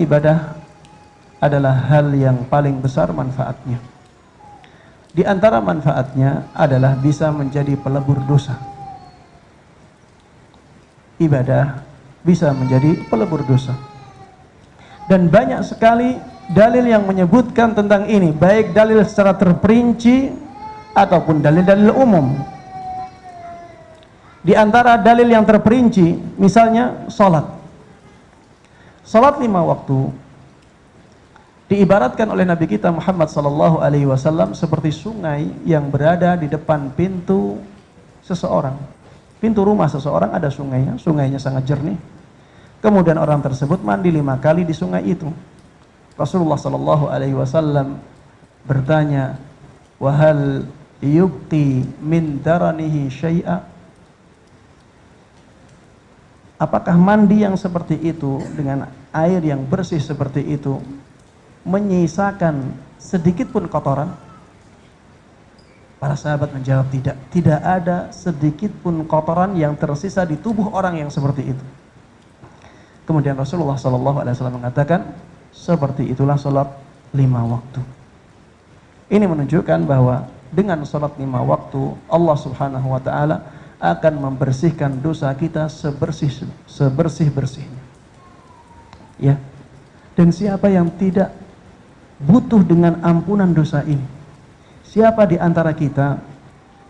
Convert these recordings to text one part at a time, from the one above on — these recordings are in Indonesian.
Ibadah adalah hal yang paling besar manfaatnya. Di antara manfaatnya adalah bisa menjadi pelebur dosa. Ibadah bisa menjadi pelebur dosa. Dan banyak sekali dalil yang menyebutkan tentang ini, baik dalil secara terperinci ataupun dalil-dalil umum. Di antara dalil yang terperinci, misalnya salat. Salat 5 waktu diibaratkan oleh Nabi kita Muhammad SAW seperti sungai yang berada di depan pintu seseorang. Pintu rumah seseorang ada sungainya, sungainya sangat jernih. Kemudian orang tersebut mandi 5 kali di sungai itu. Rasulullah SAW bertanya, wahal yubqi min daranihi syai'a? Apakah mandi yang seperti itu dengan air yang bersih seperti itu menyisakan sedikit pun kotoran? Para sahabat menjawab tidak. Tidak ada sedikit pun kotoran yang tersisa di tubuh orang yang seperti itu. Kemudian Rasulullah SAW mengatakan, seperti itulah salat 5 waktu. Ini menunjukkan bahwa dengan salat 5 waktu Allah Subhanahu wa taala akan membersihkan dosa kita sebersih-bersihnya. Ya. Dan siapa yang tidak butuh dengan ampunan dosa ini? Siapa di antara kita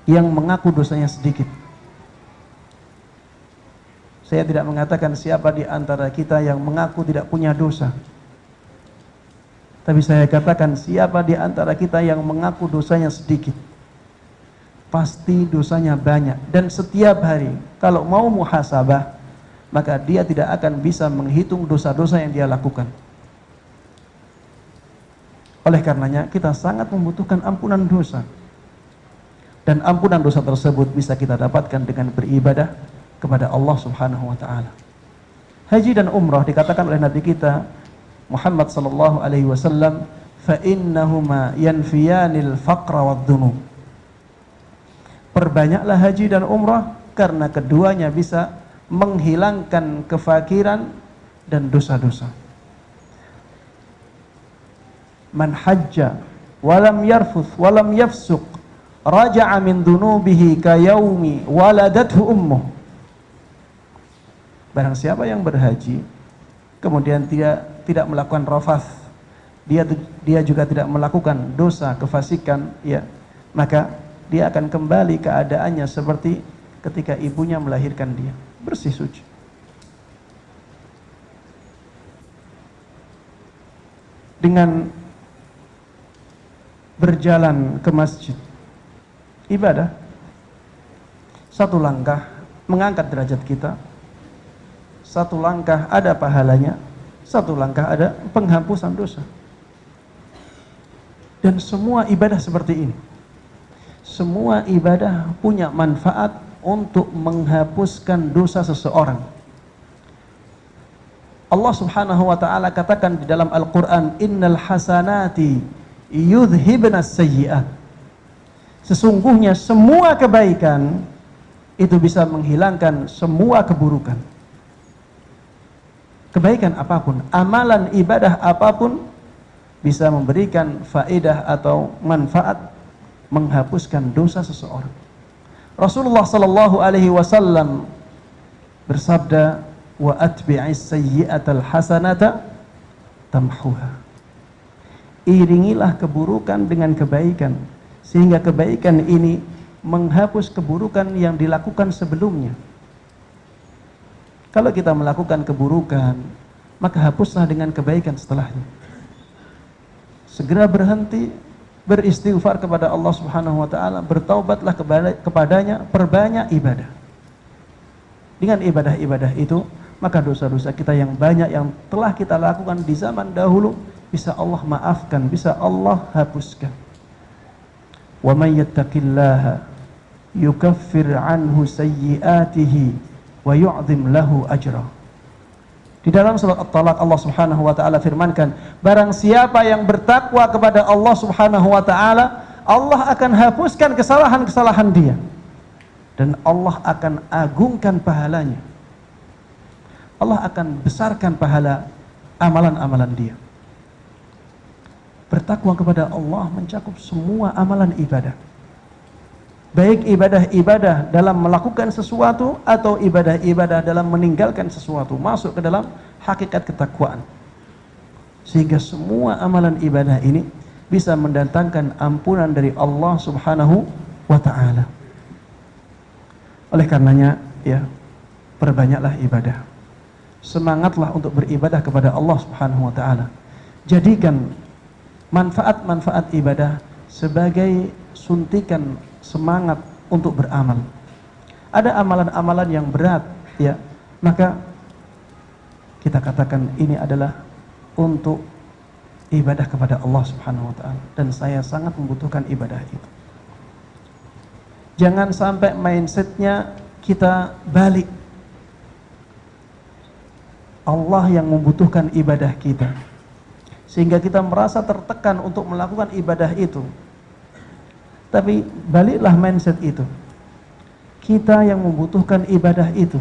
yang mengaku dosanya sedikit? Saya tidak mengatakan siapa di antara kita yang mengaku tidak punya dosa. Tapi saya katakan siapa di antara kita yang mengaku dosanya sedikit. Pasti dosanya banyak. Dan setiap hari kalau mau muhasabah, maka dia tidak akan bisa menghitung dosa-dosa yang dia lakukan. Oleh karenanya kita sangat membutuhkan ampunan dosa. Dan ampunan dosa tersebut bisa kita dapatkan dengan beribadah kepada Allah Subhanahu wa taala. Haji dan umrah dikatakan oleh Nabi kita Muhammad sallallahu alaihi wasallam, fa innahuma yanfiyanil faqra wadh-dhunub. Perbanyaklah haji dan umrah karena keduanya bisa menghilangkan kefakiran dan dosa-dosa. Man hajja walam yarfuth walam yafsuq raja'a min dhunubihi kayaumi waladathu ummuh. Barang siapa yang berhaji kemudian tidak melakukan rafath, dia juga tidak melakukan dosa kefasikan, ya, maka dia akan kembali keadaannya seperti ketika ibunya melahirkan dia, bersih suci. Dengan berjalan ke masjid, ibadah, satu langkah mengangkat derajat kita, satu langkah ada pahalanya, satu langkah ada penghapusan dosa. Dan semua ibadah seperti ini, semua ibadah punya manfaat untuk menghapuskan dosa seseorang. Allah Subhanahu wa taala katakan di dalam Al-Qur'an, innal hasanati yudhibnas sayyi'at. Sesungguhnya semua kebaikan itu bisa menghilangkan semua keburukan. Kebaikan apapun, amalan ibadah apapun bisa memberikan faedah atau manfaat menghapuskan dosa seseorang. Rasulullah sallallahu alaihi wasallam bersabda, wa atbi'is sayyi'atal hasanata tamhuha. Iringilah keburukan dengan kebaikan sehingga kebaikan ini menghapus keburukan yang dilakukan sebelumnya. Kalau kita melakukan keburukan, maka hapuslah dengan kebaikan setelahnya. Segera berhenti, beristighfar kepada Allah Subhanahu wa taala, bertaubatlah kepadanya, perbanyak ibadah. Dengan ibadah-ibadah itu, maka dosa-dosa kita yang banyak yang telah kita lakukan di zaman dahulu bisa Allah maafkan, bisa Allah hapuskan. Wa may yattaqillaha yukaffir anhu sayyi'atihi wa yu'zim lahu ajra. Di dalam surat At-Talaq Allah Subhanahu wa taala firmankan, barang siapa yang bertakwa kepada Allah Subhanahu wa taala, Allah akan hapuskan kesalahan-kesalahan dia dan Allah akan agungkan pahalanya. Allah akan besarkan pahala amalan-amalan dia. Bertakwa kepada Allah mencakup semua amalan ibadah. Baik ibadah-ibadah dalam melakukan sesuatu atau ibadah-ibadah dalam meninggalkan sesuatu, masuk ke dalam hakikat ketakwaan. Sehingga semua amalan ibadah ini bisa mendatangkan ampunan dari Allah Subhanahu wa ta'ala. Oleh karenanya, ya, perbanyaklah ibadah. Semangatlah untuk beribadah kepada Allah Subhanahu wa ta'ala. Jadikan manfaat-manfaat ibadah sebagai suntikan semangat untuk beramal. Ada amalan-amalan yang berat, ya, maka kita katakan ini adalah untuk ibadah kepada Allah Subhanahu wa ta'ala, dan saya sangat membutuhkan ibadah itu. Jangan sampai mindsetnya kita balik. Allah yang membutuhkan ibadah kita, sehingga kita merasa tertekan untuk melakukan ibadah itu. Tapi baliklah mindset itu. Kita yang membutuhkan ibadah itu.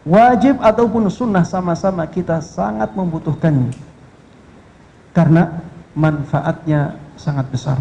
Wajib ataupun sunnah sama-sama kita sangat membutuhkannya, karena manfaatnya sangat besar.